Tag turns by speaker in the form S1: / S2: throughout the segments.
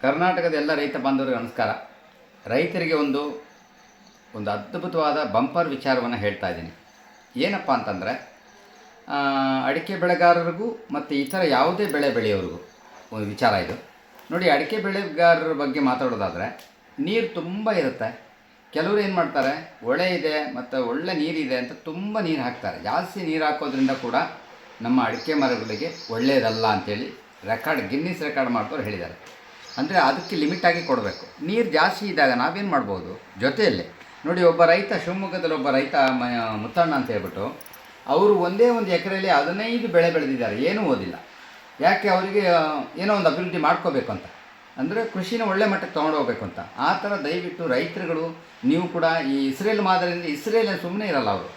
S1: ಕರ್ನಾಟಕದ ಎಲ್ಲ ರೈತ ಬಾಂಧವರಿಗೆ ನಮಸ್ಕಾರ. ರೈತರಿಗೆ ಒಂದು ಅದ್ಭುತವಾದ ಬಂಪರ್ ವಿಚಾರವನ್ನು ಹೇಳ್ತಾ ಇದ್ದೀನಿ. ಏನಪ್ಪ ಅಂತಂದರೆ, ಅಡಿಕೆ ಬೆಳೆಗಾರರಿಗೂ ಮತ್ತು ಇತರ ಯಾವುದೇ ಬೆಳೆ ಬೆಳೆಯೋರಿಗೂ ಒಂದು ವಿಚಾರ ಇದು. ನೋಡಿ, ಅಡಿಕೆ ಬೆಳೆಗಾರರ ಬಗ್ಗೆ ಮಾತಾಡೋದಾದರೆ ನೀರು ತುಂಬ ಇರುತ್ತೆ. ಕೆಲವರು ಏನು ಮಾಡ್ತಾರೆ, ಹೊಳೆ ಇದೆ ಮತ್ತು ಒಳ್ಳೆ ನೀರಿದೆ ಅಂತ ತುಂಬ ನೀರು ಹಾಕ್ತಾರೆ. ಜಾಸ್ತಿ ನೀರು ಹಾಕೋದ್ರಿಂದ ಕೂಡ ನಮ್ಮ ಅಡಿಕೆ ಮರಗಳಿಗೆ ಒಳ್ಳೆಯದಲ್ಲ ಅಂಥೇಳಿ ಗಿನ್ನಿಸ್ ರೆಕಾರ್ಡ್ ಮಾಡ್ದವ್ರು ಹೇಳಿದ್ದಾರೆ. ಅಂದರೆ ಅದಕ್ಕೆ ಲಿಮಿಟಾಗಿ ಕೊಡಬೇಕು. ನೀರು ಜಾಸ್ತಿ ಇದ್ದಾಗ ನಾವೇನು ಮಾಡ್ಬೋದು, ಜೊತೆಯಲ್ಲೇ ನೋಡಿ, ಒಬ್ಬ ರೈತ, ಶಿವಮೊಗ್ಗದಲ್ಲಿ ಒಬ್ಬ ರೈತ ಮುತ್ತಣ್ಣ ಅಂತ ಹೇಳ್ಬಿಟ್ಟು, ಅವರು ಒಂದೇ ಒಂದು ಎಕರೆಯಲ್ಲಿ 15 ಬೆಳೆ ಬೆಳೆದಿದ್ದಾರೆ. ಏನೂ ಓದಿಲ್ಲ. ಯಾಕೆ? ಅವರಿಗೆ ಏನೋ ಒಂದು ಅಭಿವೃದ್ಧಿ ಮಾಡ್ಕೋಬೇಕು ಅಂತ, ಅಂದರೆ ಕೃಷಿನ ಒಳ್ಳೆ ಮಟ್ಟಕ್ಕೆ ತೊಗೊಂಡು ಹೋಗ್ಬೇಕು ಅಂತ. ಆ ಥರ ದಯವಿಟ್ಟು ರೈತರುಗಳು ನೀವು ಕೂಡ ಈ ಇಸ್ರೇಲ್ ಮಾದರಿಯಿಂದ, ಇಸ್ರೇಲ್ ಸುಮ್ಮನೆ ಇರಲ್ಲ. ಅವರು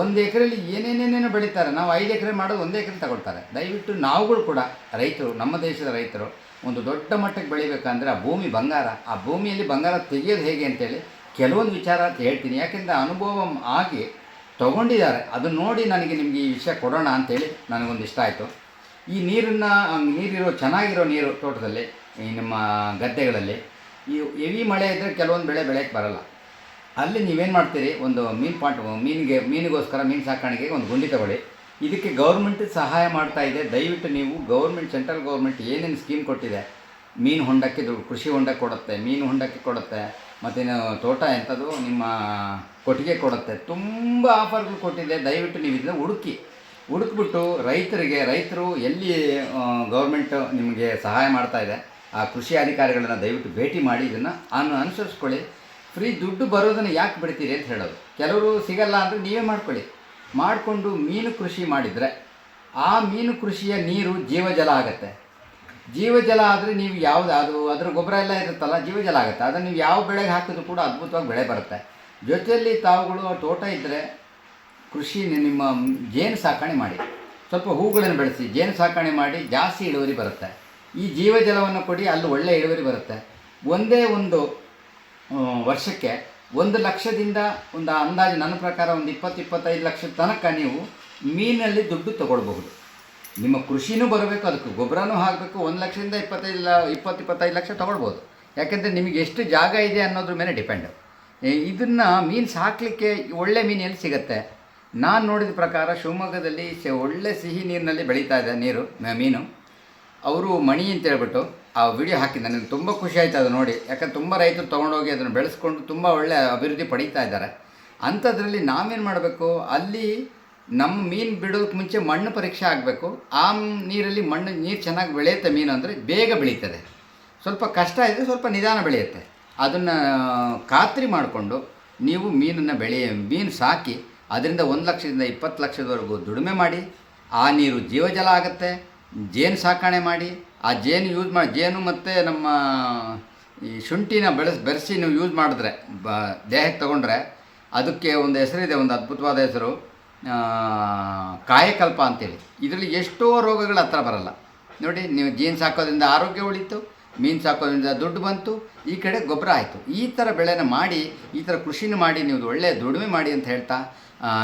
S1: ಒಂದು ಎಕರೆಯಲ್ಲಿ ಏನೇನೇನೇನೋ ಬೆಳೀತಾರೆ. ನಾವು 5 ಎಕರೆ ಮಾಡೋದು 1 ಎಕರೆ ತಗೊಳ್ತಾರೆ. ದಯವಿಟ್ಟು ನಾವುಗಳು ಕೂಡ ರೈತರು, ನಮ್ಮ ದೇಶದ ರೈತರು ಒಂದು ದೊಡ್ಡ ಮಟ್ಟಕ್ಕೆ ಬೆಳಿಬೇಕಂದ್ರೆ ಆ ಭೂಮಿ ಬಂಗಾರ. ಆ ಭೂಮಿಯಲ್ಲಿ ಬಂಗಾರ ತೆಗೆಯೋದು ಹೇಗೆ ಅಂತೇಳಿ ಕೆಲವೊಂದು ವಿಚಾರ ಅಂತ ಹೇಳ್ತೀನಿ. ಯಾಕೆಂದರೆ ಅನುಭವ ಆಗಿ ತೊಗೊಂಡಿದ್ದಾರೆ. ಅದನ್ನು ನೋಡಿ ನನಗೆ ನಿಮಗೆ ಈ ವಿಷಯ ಕೊಡೋಣ ಅಂಥೇಳಿ ನನಗೊಂದು ಇಷ್ಟ ಆಯಿತು. ಈ ನೀರಿರೋ ಚೆನ್ನಾಗಿರೋ ನೀರು ತೋಟದಲ್ಲಿ, ಈ ನಮ್ಮ ಗದ್ದೆಗಳಲ್ಲಿ ಈ ಹೆವಿ ಮಳೆ ಇದ್ದರೆ ಕೆಲವೊಂದು ಬೆಳೆ ಬೆಳೆಯೋಕ್ಕೆ ಬರಲ್ಲ. ಅಲ್ಲಿ ನೀವೇನು ಮಾಡ್ತೀರಿ, ಒಂದು ಮೀನಿಗೋಸ್ಕರ ಮೀನು ಸಾಕಾಣಿಕೆಗೆ ಒಂದು ಗುಂಡಿ ತಗೊಳ್ಳಿ. ಇದಕ್ಕೆ ಗೌರ್ಮೆಂಟ್ ಸಹಾಯ ಮಾಡ್ತಾ ಇದೆ. ದಯವಿಟ್ಟು ನೀವು ಸೆಂಟ್ರಲ್ ಗೌರ್ಮೆಂಟ್ ಏನೇನು ಸ್ಕೀಮ್ ಕೊಟ್ಟಿದೆ, ಮೀನು ಹೊಂಡಕ್ಕೆ ಕೃಷಿ ಹೊಂಡಕ್ಕೆ ಕೊಡುತ್ತೆ, ಮೀನು ಹೊಂಡಕ್ಕೆ ಕೊಡುತ್ತೆ, ಮತ್ತು ತೋಟ ಎಂಥದ್ದು ನಿಮ್ಮ ಕೊಟ್ಟಿಗೆ ಕೊಡುತ್ತೆ. ತುಂಬ ಆಫರ್ಗಳು ಕೊಟ್ಟಿದೆ. ದಯವಿಟ್ಟು ನೀವು ಇದನ್ನು ಹುಡುಕ್ಬಿಟ್ಟು ರೈತರು ಎಲ್ಲಿ ಗೌರ್ಮೆಂಟ್ ನಿಮಗೆ ಸಹಾಯ ಮಾಡ್ತಾ ಇದೆ ಆ ಕೃಷಿ ಅಧಿಕಾರಿಗಳನ್ನು ದಯವಿಟ್ಟು ಭೇಟಿ ಮಾಡಿ ಇದನ್ನು ಅನುಸರಿಸ್ಕೊಳ್ಳಿ. ಫ್ರೀ ದುಡ್ಡು ಬರೋದನ್ನು ಯಾಕೆ ಬಿಡ್ತೀರಿ ಅಂತ ಹೇಳೋದು. ಕೆಲವರು ಸಿಗಲ್ಲ ಅಂದರೆ ನೀವೇ ಮಾಡಿಕೊಂಡು ಮೀನು ಕೃಷಿ ಮಾಡಿದರೆ ಆ ಮೀನು ಕೃಷಿಯ ನೀರು ಜೀವಜಲ ಆಗುತ್ತೆ. ಜೀವಜಲ ಆದರೆ ನೀವು ಅದರ ಗೊಬ್ಬರ ಎಲ್ಲ ಇರುತ್ತಲ್ಲ, ಜೀವಜಲ ಆಗುತ್ತೆ. ಅದನ್ನು ನೀವು ಯಾವ ಬೆಳೆಗೆ ಹಾಕಿದ್ರು ಕೂಡ ಅದ್ಭುತವಾಗಿ ಬೆಳೆ ಬರುತ್ತೆ. ಜೊತೆಯಲ್ಲಿ ತಾವುಗಳು ತೋಟ ಇದ್ದರೆ ಕೃಷಿ, ನಿಮ್ಮ ಜೇನು ಸಾಕಣೆ ಮಾಡಿ, ಸ್ವಲ್ಪ ಹೂಗಳನ್ನು ಬೆಳೆಸಿ ಜೇನು ಸಾಕಣೆ ಮಾಡಿ, ಜಾಸ್ತಿ ಇಳುವರಿ ಬರುತ್ತೆ. ಈ ಜೀವಜಲವನ್ನು ಕೊಡಿ, ಅಲ್ಲಿ ಒಳ್ಳೆ ಇಳುವರಿ ಬರುತ್ತೆ. ಒಂದೇ ಒಂದು ವರ್ಷಕ್ಕೆ 1 ಲಕ್ಷದಿಂದ ಒಂದು ಅಂದಾಜು ನನ್ನ ಪ್ರಕಾರ ಒಂದು 20-25 ಲಕ್ಷದ ತನಕ ನೀವು ಮೀನಲ್ಲಿ ದುಡ್ಡು ತಗೊಳ್ಬಹುದು. ನಿಮ್ಮ ಕೃಷಿನೂ ಬರಬೇಕು, ಅದಕ್ಕೆ ಗೊಬ್ಬರನೂ ಹಾಕಬೇಕು. 1 ಲಕ್ಷದಿಂದ 20-25 ಲಕ್ಷ ತೊಗೊಳ್ಬೋದು. ಯಾಕೆಂದರೆ ನಿಮಗೆ ಎಷ್ಟು ಜಾಗ ಇದೆ ಅನ್ನೋದ್ರ ಮೇಲೆ ಡಿಪೆಂಡ್. ಇದನ್ನು ಮೀನು ಸಾಕಲಿಕ್ಕೆ ಒಳ್ಳೆ ಮೀನು ಎಲ್ಲಿ ಸಿಗುತ್ತೆ? ನಾನು ನೋಡಿದ ಪ್ರಕಾರ ಶಿವಮೊಗ್ಗದಲ್ಲಿ ಒಳ್ಳೆ ಸಿಹಿ ನೀರಿನಲ್ಲಿ ಬೆಳೀತಾ ಇದೆ ಮೀನು. ಅವರು ಮಣಿ ಅಂತ ಹೇಳ್ಬಿಟ್ಟು ಆ ವಿಡಿಯೋ ಹಾಕಿದ್ದು ನನಗೆ ತುಂಬ ಖುಷಿ ಆಯಿತು ಅದು ನೋಡಿ. ಯಾಕಂದ್ರೆ ತುಂಬ ರೈತರು ತೊಗೊಂಡೋಗಿ ಅದನ್ನು ಬೆಳೆಸ್ಕೊಂಡು ತುಂಬ ಒಳ್ಳೆ ಅಭಿವೃದ್ಧಿ ಪಡೀತಾ ಇದ್ದಾರೆ. ಅಂಥದ್ರಲ್ಲಿ ನಾವೇನು ಮಾಡಬೇಕು, ಅಲ್ಲಿ ನಮ್ಮ ಮೀನು ಬಿಡೋದಕ್ಕೆ ಮುಂಚೆ ಮಣ್ಣು ಪರೀಕ್ಷೆ ಆಗಬೇಕು. ಆ ನೀರಲ್ಲಿ ನೀರು ಚೆನ್ನಾಗಿ ಬೆಳೆಯುತ್ತೆ. ಮೀನು ಅಂದರೆ ಬೇಗ ಬೆಳೀತದೆ. ಸ್ವಲ್ಪ ಕಷ್ಟ ಇದ್ದರೆ ಸ್ವಲ್ಪ ನಿಧಾನ ಬೆಳೆಯುತ್ತೆ. ಅದನ್ನು ಖಾತ್ರಿ ಮಾಡಿಕೊಂಡು ನೀವು ಮೀನು ಸಾಕಿ ಅದರಿಂದ 1 ಲಕ್ಷದಿಂದ 20 ಲಕ್ಷದವರೆಗೂ ದುಡಿಮೆ ಮಾಡಿ. ಆ ನೀರು ಜೀವಜಲ ಆಗುತ್ತೆ. ಜೇನು ಸಾಕಣೆ ಮಾಡಿ, ಆ ಜೇನು ಮತ್ತು ನಮ್ಮ ಈ ಶುಂಠಿನ ಬೆರೆಸಿ ನೀವು ಯೂಸ್ ಮಾಡಿದ್ರೆ, ದೇಹಕ್ಕೆ ತೊಗೊಂಡ್ರೆ ಅದಕ್ಕೆ ಒಂದು ಹೆಸರಿದೆ, ಒಂದು ಅದ್ಭುತವಾದ ಹೆಸರು, ಕಾಯಕಲ್ಪ ಅಂತೇಳಿ. ಇದರಲ್ಲಿ ಎಷ್ಟೋ ರೋಗಗಳು ಹತ್ರ ಬರಲ್ಲ. ನೋಡಿ, ನೀವು ಜೇನು ಸಾಕೋದ್ರಿಂದ ಆರೋಗ್ಯ ಉಳಿತು, ಮೀನು ಸಾಕೋದ್ರಿಂದ ದುಡ್ಡು ಬಂತು, ಈ ಕಡೆ ಗೊಬ್ಬರ ಆಯಿತು. ಈ ಥರ ಬೆಳೆನ ಮಾಡಿ, ಈ ಥರ ಕೃಷಿನ ಮಾಡಿ ನೀವು ಒಳ್ಳೆಯ ದುಡಿಮೆ ಮಾಡಿ ಅಂತ ಹೇಳ್ತಾ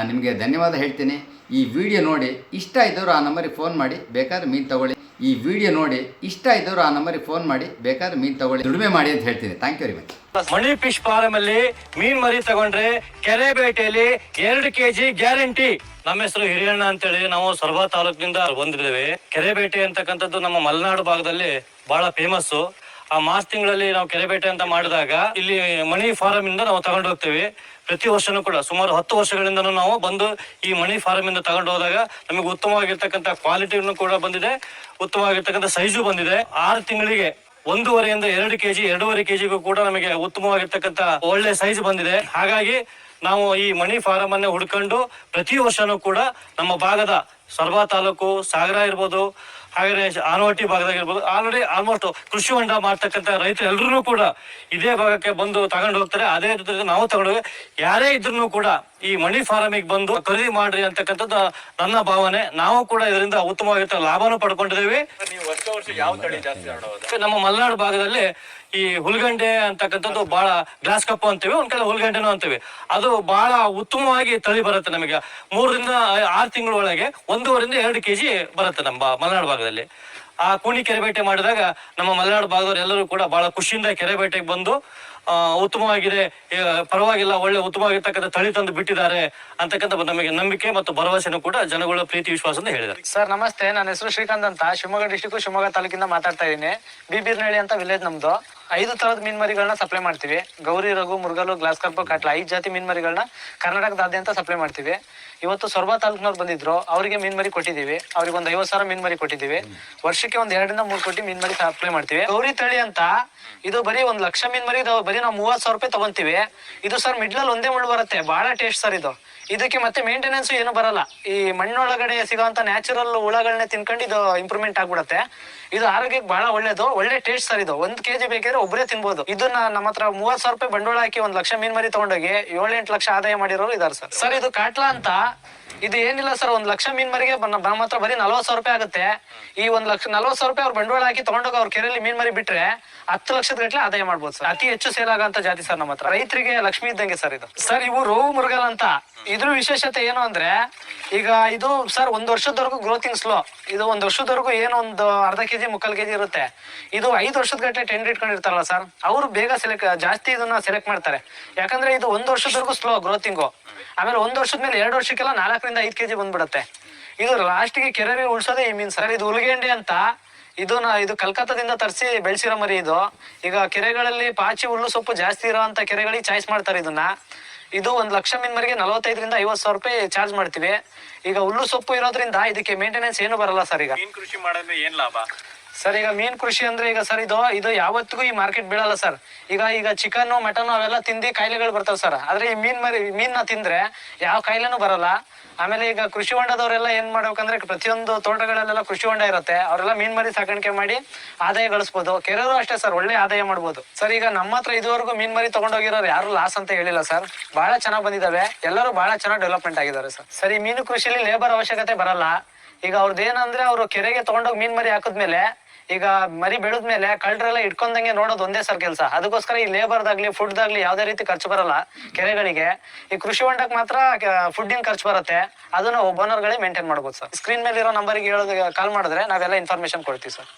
S1: ನಿಮಗೆ ಧನ್ಯವಾದ ಹೇಳ್ತೀನಿ. ಈ ವಿಡಿಯೋ ನೋಡಿ ಇಷ್ಟ ಇದ್ದವರು ಆ ನಂಬರಿಗೆ ಫೋನ್ ಮಾಡಿ, ಬೇಕಾದ್ರೆ ಮೀನು ತೊಗೊಳ್ಳಿ. ಈ ವಿಡಿಯೋ ನೋಡಿ ಇಷ್ಟ ಇದ್ದವರು ಆ ನಂಬರಿಗೆ ಫೋನ್ ಮಾಡಿ, ಬೇಕಾದ್ರೆ ಮೀನು ತೊಗೊಳ್ಳಿ, ದುಡಿಮೆ ಮಾಡಿ ಅಂತ ಹೇಳ್ತೀನಿ. Thank you very much.
S2: Mani fish farm ಅಲ್ಲಿ ಮೀನ್ ಮರಿ ತಗೊಂಡ್ರೆ ಕೆರೆ ಬೇಟೆಯಲ್ಲಿ 2 kg ಗ್ಯಾರಂಟಿ. ನಮ್ಮ ಹೆಸರು ಹಿರಿಯಣ್ಣ ಅಂತೇಳಿ ನಾವು ಸೊರಬ ತಾಲೂಕಿನಿಂದ ಬಂದಿದ್ದೇವೆ. ಕೆರೆ ಬೇಟೆ ಅಂತಕ್ಕಂಥದ್ದು ನಮ್ಮ ಮಲೆನಾಡು ಭಾಗದಲ್ಲಿ ಬಹಳ ಫೇಮಸ್. ಆ ಮಾರ್ಚ್ ತಿಂಗಳಲ್ಲಿ ನಾವು ಕೆರೆ ಬೇಟೆ ಅಂತ ಮಾಡಿದಾಗ ಇಲ್ಲಿ ಮಣಿ ಫಾರಂ ಇಂದ ನಾವು ತಗೊಂಡು ಹೋಗ್ತೇವೆ. ಪ್ರತಿ ವರ್ಷನೂ ಕೂಡ ಸುಮಾರು 10 ವರ್ಷಗಳಿಂದ ನಾವು ಬಂದು ಈ ಮಣಿ ಫಾರಂ ಇಂದ ತಗೊಂಡು ಹೋದಾಗ ನಮಗೆ ಉತ್ತಮವಾಗಿರ್ತಕ್ಕಂಥ ಕ್ವಾಲಿಟಿನೂ ಕೂಡ ಬಂದಿದೆ, ಉತ್ತಮವಾಗಿರ್ತಕ್ಕಂಥ ಸೈಜು ಬಂದಿದೆ. 6 ತಿಂಗಳಿಗೆ 1.5ರಿಂದ 2 kg 2.5 kgಗೂ ಕೂಡ ನಮಗೆ ಉತ್ತಮವಾಗಿರ್ತಕ್ಕಂಥ ಒಳ್ಳೆ ಸೈಜ್ ಬಂದಿದೆ. ಹಾಗಾಗಿ ನಾವು ಈ ಮಣಿ ಫಾರಂ ಅನ್ನ ಹುಡ್ಕೊಂಡು ಪ್ರತಿ ವರ್ಷನೂ ಕೂಡ ನಮ್ಮ ಭಾಗದ ಸೊರಬ ತಾಲೂಕು, ಸಾಗರ ಇರ್ಬೋದು, ಹಾಗೆ ಆನವಟ್ಟಿ ಭಾಗದಾಗಿರ್ಬೋದು, ಆಲ್ರೆಡಿ ಆಲ್ಮೋಸ್ಟ್ ಕೃಷಿ ಹೊಂಡ ಮಾಡ್ತಕ್ಕಂಥ ರೈತರು ಎಲ್ಲರೂ ಕೂಡ ಇದೇ ಭಾಗಕ್ಕೆ ಬಂದು ತಗೊಂಡು ಹೋಗ್ತಾರೆ. ಅದೇ ರೀತಿ ನಾವು ತಗೊಂಡೋಗಿ ಯಾರೇ ಇದ್ರೂ ಕೂಡ ಈ ಮಣಿ ಫಾರಮಿಗೆ ಬಂದು ಖರೀದಿ ಮಾಡ್ರಿ ಅಂತಕ್ಕಂಥದ್ದು ನನ್ನ ಭಾವನೆ. ನಾವು ಕೂಡ ಇದರಿಂದ ಉತ್ತಮವಾಗಿರ್ತ ಲಾಭನೂ ಪಡ್ಕೊಂಡಿದ್ದೀವಿ.
S3: ಯಾವ ತಳಿ ಜಾಸ್ತಿ?
S2: ನಮ್ಮ ಮಲೆನಾಡು ಭಾಗದಲ್ಲಿ ಈ ಹುಲ್ಗಂಡೆ ಅಂತಕ್ಕಂಥದ್ದು ಬಹಳ ಗ್ಲಾಸ್ ಕಪ್ಪು ಅಂತೀವಿ, ಒಂದ್ ಕಡೆ ಹುಲ್ಗಂಡೆನೂ ಅಂತೀವಿ. ಅದು ಬಹಳ ಉತ್ತಮವಾಗಿ ತಳಿ ಬರುತ್ತೆ. ನಮಗೆ 3ರಿಂದ 6 ತಿಂಗಳ ಒಳಗೆ 1.5ರಿಂದ 2 kg ಬರುತ್ತೆ ನಮ್ಮ ಮಲೆನಾಡು ಭಾಗದಲ್ಲಿ. ಆ ಕೂಣಿ ಕೆರೆಬೇಟೆ ಮಾಡಿದಾಗ ನಮ್ಮ ಮಲೆನಾಡು ಭಾಗದವರು ಎಲ್ಲರೂ ಕೂಡ ಬಹಳ ಖುಷಿಯಿಂದ ಕೆರೆಬೇಟೆಗೆ ಬಂದು ಉತ್ತಮವಾಗಿದೆ, ಪರವಾಗಿಲ್ಲ, ಒಳ್ಳೆ ಉತ್ತಮವಾಗಿರ್ತಕ್ಕಂಥ ತಳಿ ತಂದು ಬಿಟ್ಟಿದ್ದಾರೆ ಅಂತಕ್ಕಂಥ ನಮಗೆ ನಂಬಿಕೆ ಮತ್ತು ಭರವಸೆನೂ ಕೂಡ ಜನಗಳ ಪ್ರೀತಿ ವಿಶ್ವಾಸದಿಂದ ಹೇಳಿದ್ದಾರೆ.
S4: ಸರ್ ನಮಸ್ತೆ, ನನ್ನ ಹೆಸರು ಶ್ರೀಕಾಂತ್ ಅಂತ, ಶಿವಮೊಗ್ಗ ಡಿಸ್ಟಿಕ್ ಶಿವಮೊಗ್ಗ ತಾಲೂಕಿಂದ ಮಾತಾಡ್ತಾ ಇದ್ದೀನಿ. ಬಿಬಿರ್ನಹಳ್ಳಿ ಅಂತ ವಿಲೇಜ್ ನಮ್ದು. 5 ತರದ ಮೀನ್ಮರಿಗಳನ್ನ ಸಪ್ಲೈ ಮಾಡ್ತೀವಿ. ಗೌರಿ, ರಘು, ಮುರುಗಲು, ಗ್ಲಾಸ್ ಕಾರ್ಪ್, ಕಾಟ್ಲ 5 ಜಾತಿ ಮೀನ್ಮರಿಗಳನ್ನ ಕರ್ನಾಟಕದಾದ್ಯಂತ ಸಪ್ಲೈ ಮಾಡ್ತೀವಿ. ಇವತ್ತು ಸೊರಬ ತಾಲೂಕಿನವ್ರು ಬಂದಿದ್ರು, ಅವರಿಗೆ ಮೀನ್ಮರಿ ಕೊಟ್ಟಿದ್ದೀವಿ. ಅವ್ರಿಗೆ ಒಂದು 50,000 ಮೀನ್ಮರಿ ಕೊಟ್ಟಿದ್ದೀವಿ. ವರ್ಷಕ್ಕೆ ಒಂದು 2 ರಿಂದ 3 ಕೋಟಿ ಮೀನ್ಮರಿ ಸಪ್ಲೈ ಮಾಡ್ತೀವಿ. ಗೌರಿ ತಳಿ ಅಂತ ಇದು ಬರೀ 1 ಲಕ್ಷ ಮೀನ್ಮರಿ ಬರೀ ನಾವು 30,000 ರೂಪಾಯಿ ತಗೊಂತೀವಿ. ಇದು ಸರ್ ಮಿಡ್ಲಲ್ಲಿ ಒಂದೇ ಮುಳ್ಳು ಬರುತ್ತೆ, ಬಹಳ ಟೇಸ್ಟ್ ಸರ್ ಇದು. ಇದಕ್ಕೆ ಮತ್ತೆ ಮೇಂಟೆನೆನ್ಸ್ ಏನು ಬರಲ್ಲ. ಈ ಮಣ್ಣೊಳಗಡೆ ಸಿಗೋಂತ ನ್ಯಾಚುರಲ್ ಹುಳಗಳನ್ನೇ ತಿನ್ಕೊಂಡು ಇದು ಇಂಪ್ರೂವ್ಮೆಂಟ್ ಆಗ್ಬಿಡುತ್ತೆ. ಇದು ಆರೋಗ್ಯಕ್ಕೆ ಬಹಳ ಒಳ್ಳೇದು, ಒಳ್ಳೆ ಟೇಸ್ಟ್ ಸರ್ ಇದು. 1 kg ಬೇಕಿದ್ರೆ ಒಬ್ಬರೇ ತಿನ್ಬೋದು. ಇದನ್ನ ನಮ್ಮ ಹತ್ರ 30,000 ರೂಪಾಯಿ ಬಂಡವಾಳ ಹಾಕಿ 1 ಲಕ್ಷ ಮೀನ್ಮರಿ ತಗೊಂಡೋಗಿ 7-8 ಲಕ್ಷ ಆದಾಯ ಮಾಡಿರೋರು ಇದಾರೆ ಸರ್. ಸರ್ ಇದು ಕಾಟ್ಲಾ ಅಂತ, ಇದು ಏನಿಲ್ಲ ಸರ್, 1 ಲಕ್ಷ ಮೀನ್ಮರಿಗೆ ನಮ್ಮ ಹತ್ರ ಬರೀ 40,000 ರೂಪಾಯಿ ಆಗುತ್ತೆ. ಈ 1,40,000 ರೂಪಾಯಿ ಅವ್ರು ಬಂಡವಾಳ ಹಾಕಿ ತಗೊಂಡೋಗಿ ಅವ್ರ ಕೆರೆಯಲ್ಲಿ ಮೀನ್ಮರಿ ಬಿಟ್ರೆ 10 ಲಕ್ಷದ ಗಟ್ಟಲೆ ಆದಾಯ ಮಾಡ್ಬೋದು ಸರ್. ಅತಿ ಹೆಚ್ಚು ಸೇಲ್ ಆಗಂತ ಜಾತಿ ಸರ್ ನಮ್ಮ ಹತ್ರ. ರೈತರಿಗೆ ಲಕ್ಷ್ಮಿ ಇದ್ದಂಗೆ ಸರ್ ಇದು. ಸರ್ ಇವು ರೋವು ಮುರುಗಲ್ ಅಂತ. ಇದ್ರ ವಿಶೇಷತೆ ಏನು ಅಂದ್ರೆ, ಈಗ ಇದು ಸರ್ 1 ವರ್ಷದವರೆಗೂ ಗ್ರೋತಿಂಗ್ ಸ್ಲೋ. ಇದು 1 ವರ್ಷದವರೆಗೂ ಏನೋ ಒಂದು ಅರ್ಧ kg 3/4 kg ಇರುತ್ತೆ. ಇದು 5 ವರ್ಷದ ಗಟ್ಟಲೆ ಟೆಂಡರ್ ಇಟ್ಕೊಂಡಿರ್ತಾರಲ್ಲ ಸರ್, ಅವರು ಬೇಗ ಜಾಸ್ತಿ ಇದನ್ನ ಸೆಲೆಕ್ಟ್ ಮಾಡ್ತಾರೆ. ಯಾಕಂದ್ರೆ ಇದು 1 ವರ್ಷದವರೆಗೂ ಸ್ಲೋ ಗ್ರೋತಿಂಗು. ಆಮೇಲೆ 1 ವರ್ಷದ ಮೇಲೆ 2 ವರ್ಷಕ್ಕೆಲ್ಲ 4 ರಿಂದ 5 kg ಬಂದ್ಬಿಡುತ್ತೆ. ಇದು ಲಾಸ್ಟ್ಗೆ ಕೆರೆಗೆ ಉಳ್ಸೋದೇ ಈ ಮೀನ್ ಸರ್. ಇದು ಉಲ್ಗೆಂಡೆ ಅಂತ. ಇದು ಕಲ್ಕತ್ತಾದಿಂದ ತರಿಸಿ ಬೆಳೆಸಿರೋ ಮರಿ ಇದು. ಈಗ ಕೆರೆಗಳಲ್ಲಿ ಪಾಚಿ ಹುಲ್ಲು ಸೊಪ್ಪು ಜಾಸ್ತಿ ಇರೋ ಅಂತ ಕೆರೆಗಳಿಗೆ ಚಾಯ್ಸ್ ಮಾಡ್ತಾರೆ ಇದನ್ನ. ಇದು 1 ಲಕ್ಷ ಮೀನ್ಮರಿಗೆ 45,000 ರಿಂದ 50,000 ರೂಪಾಯಿ ಚಾರ್ಜ್ ಮಾಡ್ತೀವಿ. ಈಗ ಹುಲ್ಲು ಸೊಪ್ಪು ಇರೋದ್ರಿಂದ ಇದಕ್ಕೆ ಮೇಂಟೆನೆನ್ಸ್ ಏನು ಬರಲ್ಲ ಸರ್. ಈಗ
S3: ಮೀನ್ ಕೃಷಿ ಮಾಡೋದ್ರೆ ಏನ್ ಲಾಭ
S4: ಸರ್? ಈಗ ಮೀನ್ ಕೃಷಿ ಅಂದ್ರೆ ಈಗ ಸರ್ ಇದು ಯಾವತ್ತಿಗೂ ಈ ಮಾರ್ಕೆಟ್ ಬೀಳಲ್ಲ ಸರ್. ಈಗ ಚಿಕನ್ ಮಟನ್ ಅವೆಲ್ಲ ತಿಂದು ಕಾಯಿಲೆಗಳು ಬರ್ತಾವ ಸರ್. ಆದ್ರೆ ಈ ಮೀನ್ನ ತಿಂದ್ರೆ ಯಾವ ಕಾಯಿಲೆನೂ ಬರಲ್ಲ. ಆಮೇಲೆ ಈಗ ಕೃಷಿ ಹೊಂಡದವರೆಲ್ಲ ಏನ್ ಮಾಡ್ಬೇಕಂದ್ರೆ, ಪ್ರತಿಯೊಂದು ತೋಟಗಳಲ್ಲೆಲ್ಲ ಕೃಷಿ ಹೊಂಡ ಇರುತ್ತೆ, ಅವರೆಲ್ಲ ಮೀನ್ ಮರಿ ಸಾಕಾಣಿಕೆ ಮಾಡಿ ಆದಾಯ ಗಳಿಸ್ಬೋದು. ಕೆರೆಯವರು ಅಷ್ಟೇ ಸರ್, ಒಳ್ಳೆ ಆದಾಯ ಮಾಡ್ಬೋದು ಸರ್. ಈಗ ನಮ್ಮ ಹತ್ರ ಇದುವರೆಗೂ ಮೀನ್ ಮರಿ ತಗೊಂಡೋಗಿರೋರು ಯಾರು ಲಾಸ್ ಅಂತ ಹೇಳಿಲ್ಲ ಸರ್. ಬಹಳ ಚೆನ್ನಾಗಿ ಬಂದಿದ್ದಾವೆ, ಎಲ್ಲರೂ ಬಹಳ ಚೆನ್ನಾಗಿ ಡೆವಲಪ್ಮೆಂಟ್ ಆಗಿದ್ದಾರೆ ಸರ್. ಸರ್ ಈ ಮೀನು ಕೃಷಿಯಲ್ಲಿ ಲೇಬರ್ ಅವಶ್ಯಕತೆ ಬರಲ್ಲ. ಈಗ ಅವ್ರದ್ದು ಏನಂದ್ರೆ, ಅವರು ಕೆರೆಗೆ ತಗೊಂಡೋಗಿ ಮೀನ್ ಮರಿ ಹಾಕಿದ್ಮೇಲೆ, ಈಗ ಮರಿ ಬೆಳೆದ್ಮೇಲೆ ಕಳ್ಳರೆಲ್ಲ ಇಟ್ಕೊಂಡಂಗೆ ನೋಡೋದು ಒಂದೇ ಸರ್ ಕೆಲಸ. ಅದಕ್ಕೋಸ್ಕರ ಈ ಲೇಬರ್ದಾಗ್ಲಿ ಫುಡ್ದಾಗ್ಲಿ ಯಾವುದೇ ರೀತಿ ಖರ್ಚು ಬರಲ್ಲ ಕೆರೆಗಳಿಗೆ. ಈ ಕೃಷಿ ಹೊಂಡಕ್ಕೆ ಮಾತ್ರ ಫುಡ್ಡಿನ ಖರ್ಚು ಬರುತ್ತೆ. ಅದನ್ನ ಓನರ್ಗಳೇ ಮೇಂಟೈನ್ ಮಾಡ್ಬೋದು ಸರ್. ಸ್ಕ್ರೀನ್ ಮೇಲೆ ಇರೋ ನಂಬರ್ಗೆ ಕಾಲ್ ಮಾಡಿದ್ರೆ ನಾವೆಲ್ಲ ಇನ್ಫಾರ್ಮೇಶನ್ ಕೊಡ್ತೀವಿ ಸರ್.